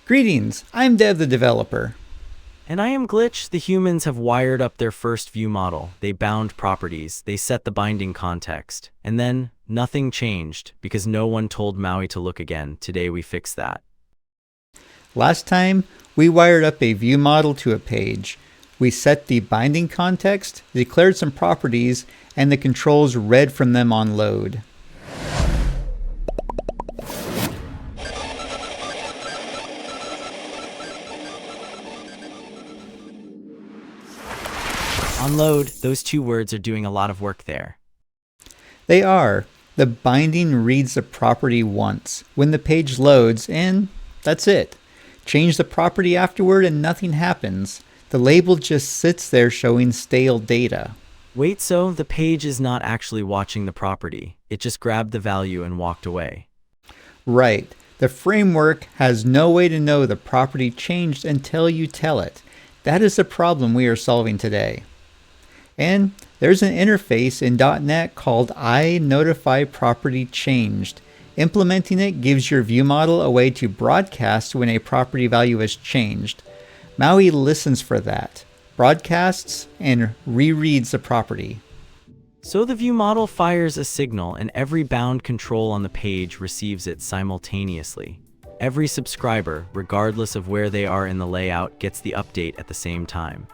Greetings, I'm Dev the developer. And I am Glitch. The humans have wired up their first view model. They bound properties, they set the binding context. And then, nothing changed, because no one told MAUI to look again. Today we fix that. Last time, we wired up a view model to a page. We set the binding context, declared some properties, and the controls read from them on load. On load, those two words are doing a lot of work there. They are. The binding reads the property once when the page loads, and that's it. Change the property afterward and nothing happens. The label just sits there showing stale data. Wait, so the page is not actually watching the property. It just grabbed the value and walked away. Right. The framework has no way to know the property changed until you tell it. That is the problem we are solving today. And there's an interface in .NET called INotifyPropertyChanged. Implementing it gives your view model a way to broadcast when a property value is changed. MAUI listens for that, broadcasts, and rereads the property. So the view model fires a signal and every bound control on the page receives it simultaneously. Every subscriber, regardless of where they are in the layout, gets the update at the same time.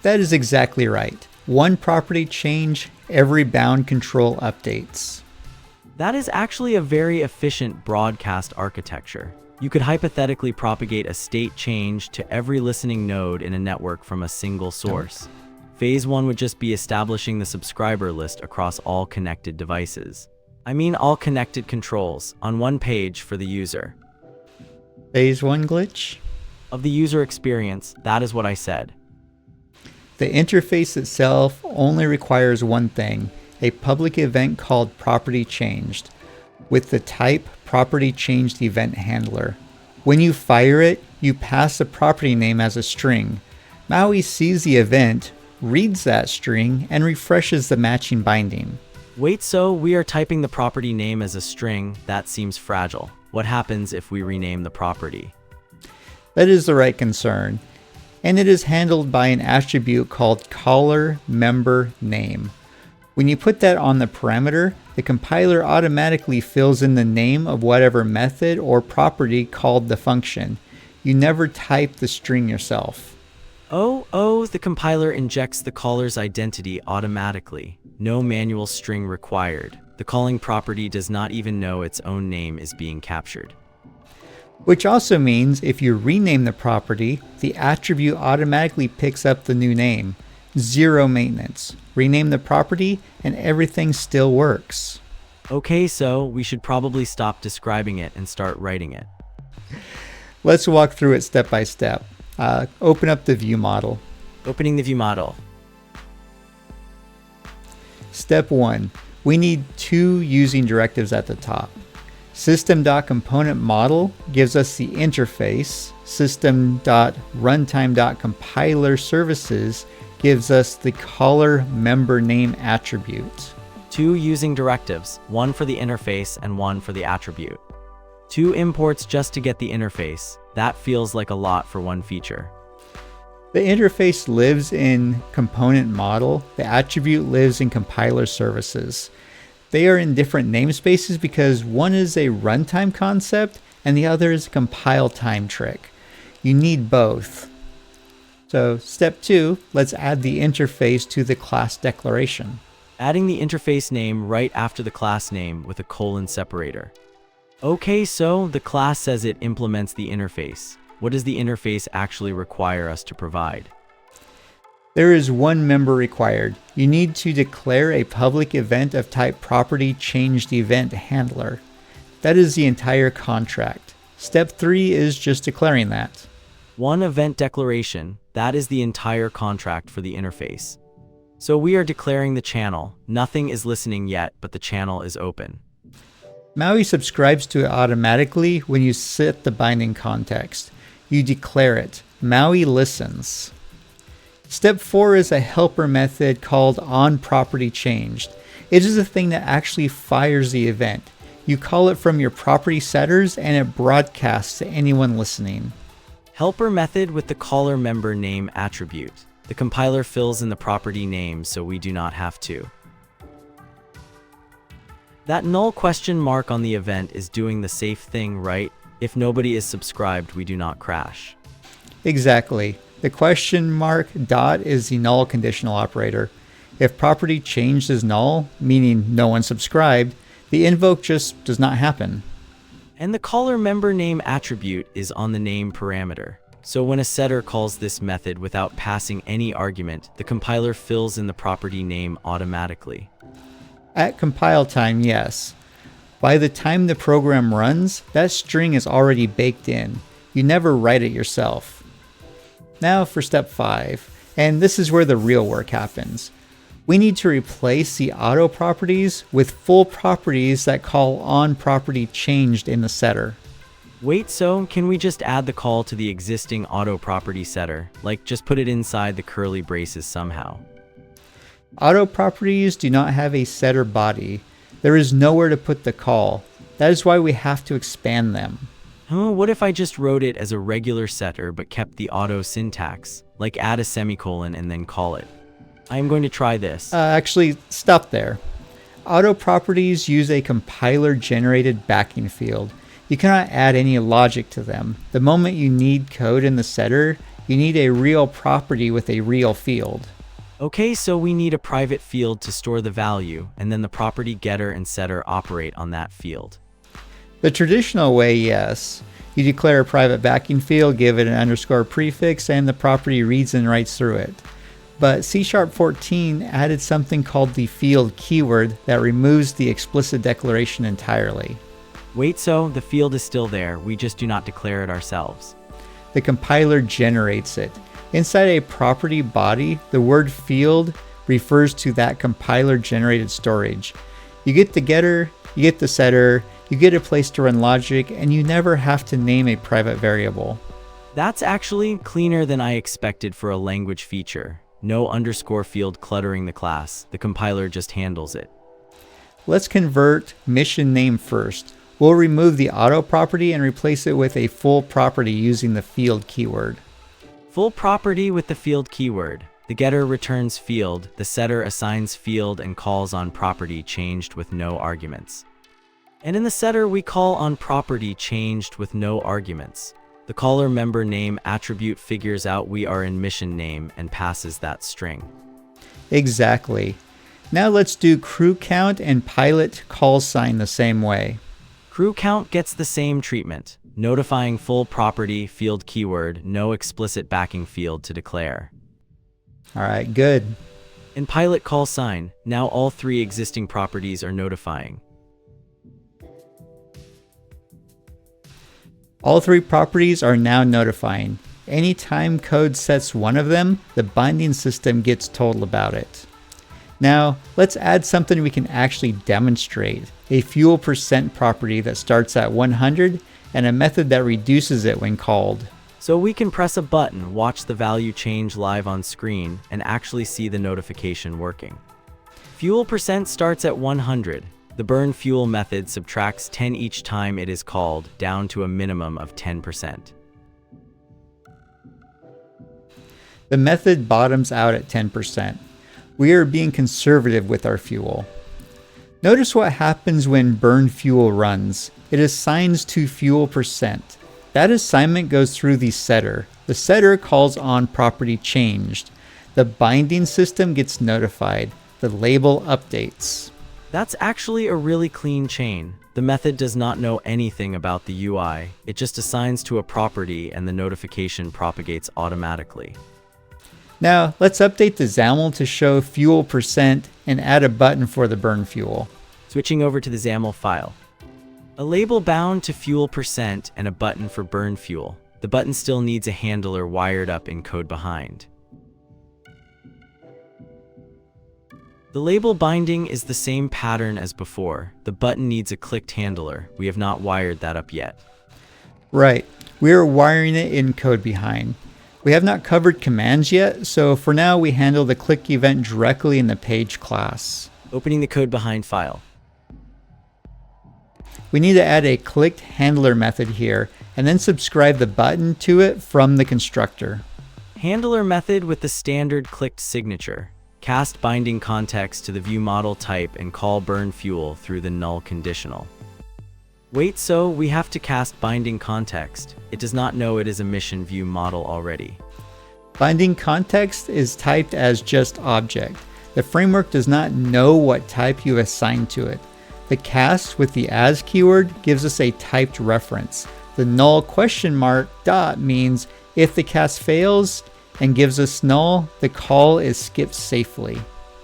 That is exactly right. One property change, every bound control updates. That is actually a very efficient broadcast architecture. You could hypothetically propagate a state change to every listening node in a network from a single source. Phase 1 would just be establishing the subscriber list across all connected devices. I mean all connected controls on one page for the user. Phase 1 glitch? Of the user experience, that is what I said. The interface itself only requires one thing, a public event called PropertyChanged, with the type PropertyChanged event handler. When you fire it, you pass the property name as a string. MAUI sees the event, reads that string, and refreshes the matching binding. Wait, so we are typing the property name as a string? That seems fragile. What happens if we rename the property? That is the right concern, and it is handled by an attribute called caller member name. When you put that on the parameter, the compiler automatically fills in the name of whatever method or property called the function. You never type the string yourself. Oh, the compiler injects the caller's identity automatically. No manual string required. The calling property does not even know its own name is being captured. Which also means if you rename the property, the attribute automatically picks up the new name. Zero maintenance. Rename the property and everything still works. Okay, so we should probably stop describing it and start writing it. Let's walk through it step by step. Open up the view model. Opening the view model. Step 1. We need two using directives at the top. System.componentModel gives us the interface. System.runtime.compilerServices gives us the caller member name attribute. Two using directives, one for the interface and one for the attribute. Two imports just to get the interface. That feels like a lot for one feature. The interface lives in component model. The attribute lives in compiler services. They are in different namespaces because one is a runtime concept and the other is a compile time trick. You need both. So step 2, let's add the interface to the class declaration. Adding the interface name right after the class name with a colon separator. Okay, so the class says it implements the interface. What does the interface actually require us to provide? There is one member required. You need to declare a public event of type PropertyChanged event handler. That is the entire contract. Step 3 is just declaring that. One event declaration, that is the entire contract for the interface. So we are declaring the channel. Nothing is listening yet, but the channel is open. MAUI subscribes to it automatically when you set the binding context. You declare it. MAUI listens. Step 4 is a helper method called onPropertyChanged. It is the thing that actually fires the event. You call it from your property setters and it broadcasts to anyone listening. Helper method with the caller member name attribute. The compiler fills in the property name so we do not have to. That null question mark on the event is doing the safe thing, right? If nobody is subscribed, we do not crash. Exactly. The question mark dot is the null conditional operator. If property changed is null, meaning no one subscribed, the invoke just does not happen. And the caller member name attribute is on the name parameter. So when a setter calls this method without passing any argument, the compiler fills in the property name automatically. At compile time, yes. By the time the program runs, that string is already baked in. You never write it yourself. Now for step 5, and this is where the real work happens. We need to replace the auto properties with full properties that call onPropertyChanged in the setter. Wait, so can we just add the call to the existing auto property setter? Like just put it inside the curly braces somehow? Auto properties do not have a setter body. There is nowhere to put the call. That is why we have to expand them. What if I just wrote it as a regular setter but kept the auto syntax? Like add a semicolon and then call it. I am going to try this. Actually, stop there. Auto properties use a compiler-generated backing field. You cannot add any logic to them. The moment you need code in the setter, you need a real property with a real field. Okay, so we need a private field to store the value, and then the property getter and setter operate on that field. The traditional way, yes. You declare a private backing field, give it an underscore prefix, and the property reads and writes through it. But C#14 added something called the field keyword that removes the explicit declaration entirely. Wait, so the field is still there, we just do not declare it ourselves. The compiler generates it. Inside a property body, the word field refers to that compiler generated storage. You get the getter, you get the setter, you get a place to run logic, and you never have to name a private variable. That's actually cleaner than I expected for a language feature. No underscore field cluttering the class, the compiler just handles it. Let's convert mission name first. We'll remove the auto property and replace it with a full property using the field keyword. Full property with the field keyword. The getter returns field, the setter assigns field and calls onPropertyChanged with no arguments. And in the setter we call onPropertyChanged with no arguments. The caller member name attribute figures out we are in mission name and passes that string. Exactly. Now let's do crew count and pilot call sign the same way. Crew count gets the same treatment, notifying full property, field keyword, no explicit backing field to declare. Alright, good. In pilot call sign, now all 3 existing properties are notifying. All 3 properties are now notifying. Anytime code sets one of them, the binding system gets told about it. Now, let's add something we can actually demonstrate. A fuel percent property that starts at 100 and a method that reduces it when called. So we can press a button, watch the value change live on screen, and actually see the notification working. Fuel percent starts at 100. The burn fuel method subtracts 10 each time it is called, down to a minimum of 10%. The method bottoms out at 10%. We are being conservative with our fuel. Notice what happens when burn fuel runs. It assigns to fuel percent. That assignment goes through the setter. The setter calls onPropertyChanged. The binding system gets notified. The label updates. That's actually a really clean chain. The method does not know anything about the UI. It just assigns to a property and the notification propagates automatically. Now, let's update the XAML to show fuel percent and add a button for the burn fuel. Switching over to the XAML file. A label bound to fuel percent and a button for burn fuel. The button still needs a handler wired up in code behind. The label binding is the same pattern as before. The button needs a clicked handler. We have not wired that up yet. Right, we are wiring it in code behind. We have not covered commands yet, so for now we handle the click event directly in the page class. Opening the code behind file. We need to add a clicked handler method here, and then subscribe the button to it from the constructor. Handler method with the standard clicked signature. Cast binding context to the viewModel type and call burn fuel through the null conditional. Wait, so we have to cast binding context. It does not know it is a mission viewModel already. Binding context is typed as just object. The framework does not know what type you assign to it. The cast with the as keyword gives us a typed reference. The null ? Dot means if the cast fails and gives us null, the call is skipped safely.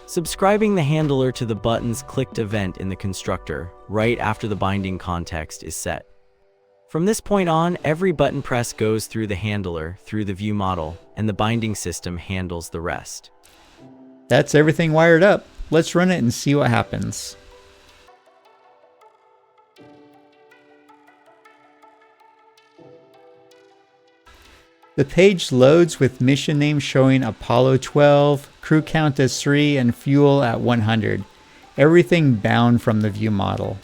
Subscribing the handler to the button's clicked event in the constructor right after the binding context is set. From this point on, every button press goes through the handler through the viewModel, and the binding system handles the rest. That's everything wired up. Let's run it and see what happens. The page loads with mission name showing Apollo 12, crew count as 3, and fuel at 100. Everything bound from the viewModel.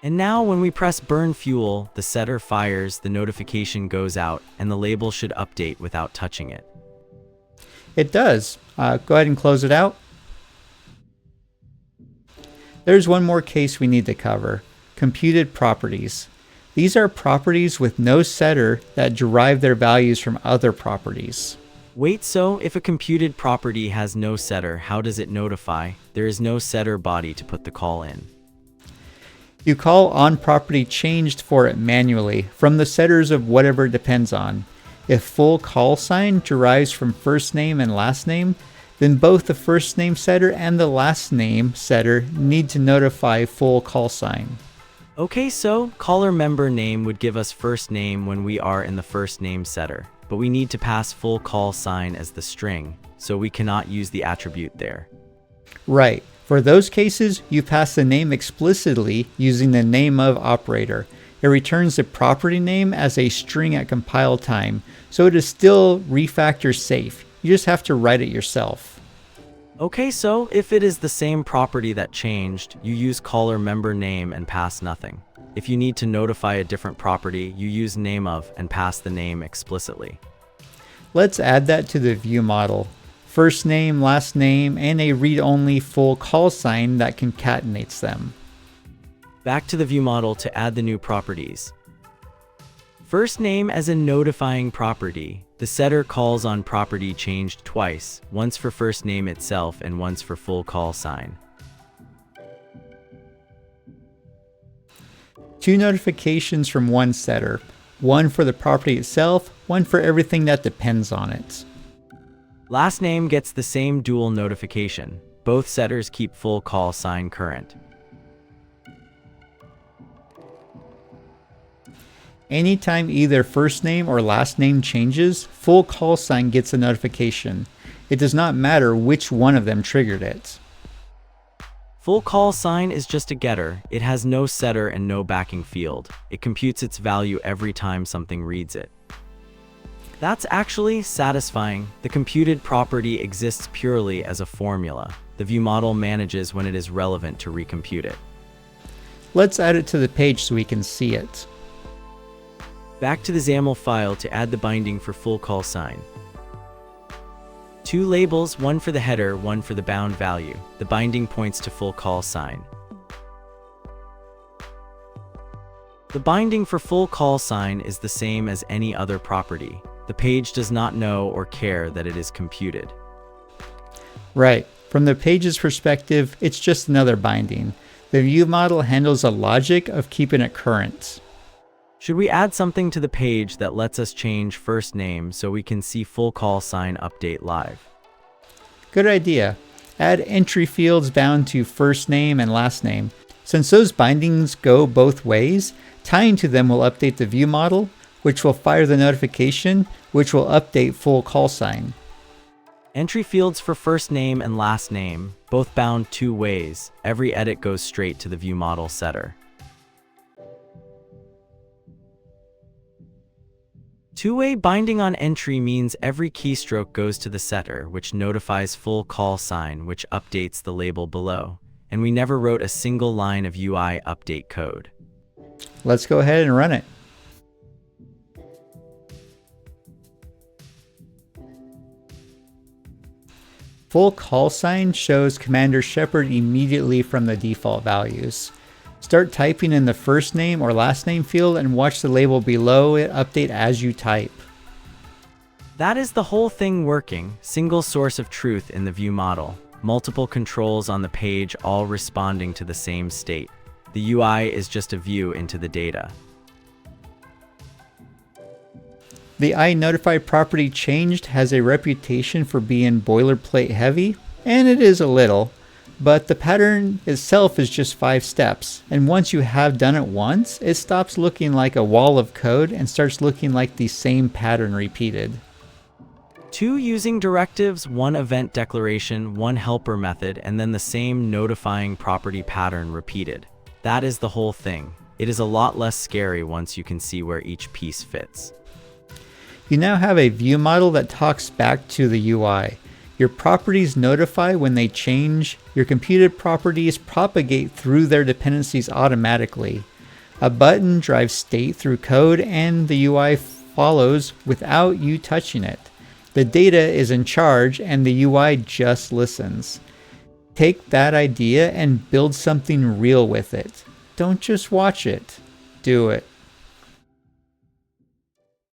And now when we press burn fuel, the setter fires, the notification goes out, and the label should update without touching it. It does. Go ahead and close it out. There's one more case we need to cover. Computed properties. These are properties with no setter that derive their values from other properties. Wait, so if a computed property has no setter, how does it notify? There is no setter body to put the call in. You call onPropertyChanged for it manually from the setters of whatever it depends on. If full call sign derives from first name and last name, then both the first name setter and the last name setter need to notify full call sign. Okay, so caller member name would give us first name when we are in the first name setter, but we need to pass full call sign as the string, so we cannot use the attribute there. Right. For those cases, you pass the name explicitly using the name of operator. It returns the property name as a string at compile time, so it is still refactor safe. You just have to write it yourself. Okay, so if it is the same property that changed, you use caller member name and pass nothing. If you need to notify a different property, you use name of and pass the name explicitly. Let's add that to the viewModel. First name, last name, and a read-only full call sign that concatenates them. Back to the viewModel to add the new properties. First name as a notifying property. The setter calls onPropertyChanged twice, once for first name itself and once for full call sign. 2 notifications from one setter, one for the property itself, one for everything that depends on it. Last name gets the same dual notification. Both setters keep full call sign current. Anytime either first name or last name changes, full call sign gets a notification. It does not matter which one of them triggered it. Full call sign is just a getter. It has no setter and no backing field. It computes its value every time something reads it. That's actually satisfying. The computed property exists purely as a formula. The viewModel manages when it is relevant to recompute it. Let's add it to the page so we can see it. Back to the XAML file to add the binding for full call sign. 2 labels, one for the header, one for the bound value. The binding points to full call sign. The binding for full call sign is the same as any other property. The page does not know or care that it is computed. Right. From the page's perspective, it's just another binding. The viewModel handles the logic of keeping it current. Should we add something to the page that lets us change first name so we can see full call sign update live? Good idea. Add entry fields bound to first name and last name. Since those bindings go both ways, tying to them will update the viewModel, which will fire the notification, which will update full call sign. Entry fields for first name and last name, both bound 2 ways. Every edit goes straight to the viewModel setter. 2-way binding on entry means every keystroke goes to the setter, which notifies full call sign, which updates the label below. And we never wrote a single line of UI update code. Let's go ahead and run it. Full call sign shows Commander Shepard immediately from the default values. Start typing in the first name or last name field and watch the label below it update as you type. That is the whole thing working. Single source of truth in the view model. Multiple controls on the page all responding to the same state. The UI is just a view into the data. The INotifyPropertyChanged has a reputation for being boilerplate heavy, and it is a little, but the pattern itself is just 5 steps, and once you have done it once, it stops looking like a wall of code and starts looking like the same pattern repeated. 2 using directives, 1 event declaration, 1 helper method, and then the same notifying property pattern repeated. That is the whole thing. It is a lot less scary once you can see where each piece fits. You now have a view model that talks back to the UI. Your properties notify when they change. Your computed properties propagate through their dependencies automatically. A button drives state through code and the UI follows without you touching it. The data is in charge and the UI just listens. Take that idea and build something real with it. Don't just watch it. Do it.